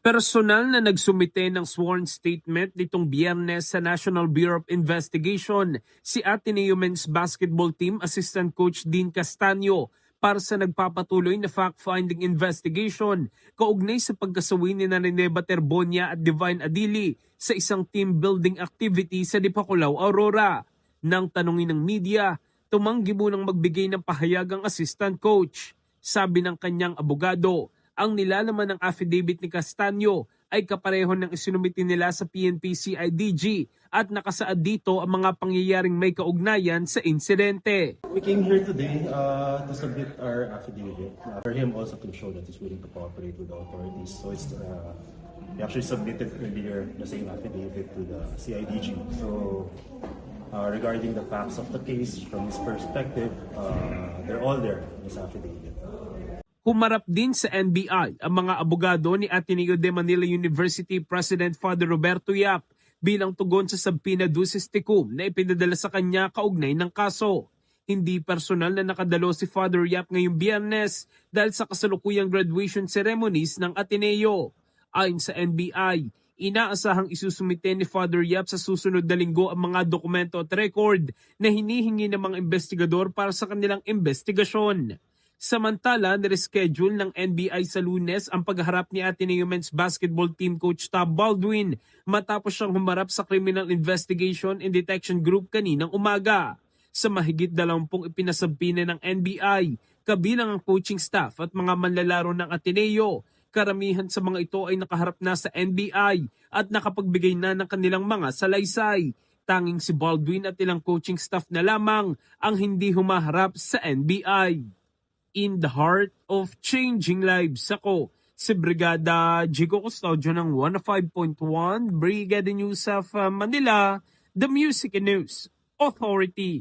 Personal na nagsumite ng sworn statement nitong Biyernes sa National Bureau of Investigation si Ateneo Men's Basketball Team Assistant Coach Dean Castaño para sa nagpapatuloy na fact-finding investigation kaugnay sa pagkasawi ni Rene Baterbonia at Divine Adili sa isang team building activity sa Dipakulaw, Aurora. Nang tanungin ng media, tumanggi munang magbigay ng pahayag ang assistant coach. Sabi ng kanyang abogado, ang nilalaman ng affidavit ni Castaño ay kapareho ng isinumiti nila sa PNP-CIDG at nakasaad dito ang mga pangyayaring may kaugnayan sa insidente. We came here today to submit our affidavit for him also to show that he's willing to cooperate with the authorities. So we actually submitted earlier the same affidavit to the CIDG. So regarding the facts of the case from his perspective, they're all there in this affidavit. Humarap din sa NBI ang mga abogado ni Ateneo de Manila University President Father Roberto Yap bilang tugon sa subpoena ducis tecum na ipinadala sa kanya kaugnay ng kaso. Hindi personal na nakadalo si Father Yap ngayong Biyernes dahil sa kasalukuyang graduation ceremonies ng Ateneo. Ayon sa NBI, inaasahang isusumite ni Father Yap sa susunod na linggo ang mga dokumento at record na hinihingi ng mga investigador para sa kanilang investigasyon. Samantala, nireschedule ng NBI sa Lunes ang pagharap ni Ateneo Men's Basketball Team Coach Tab Baldwin matapos siyang humarap sa Criminal Investigation and Detection Group kaninang umaga. Sa mahigit 20 ipinasabpina ng NBI, kabilang ang coaching staff at mga manlalaro ng Ateneo, karamihan sa mga ito ay nakaharap na sa NBI at nakapagbigay na ng kanilang mga salaysay. Tanging si Baldwin at ilang coaching staff na lamang ang hindi humaharap sa NBI. In the heart of changing lives, ako si Brigada Jigo Custodio ng 105.1 Brigada News of Manila, the Music and News Authority.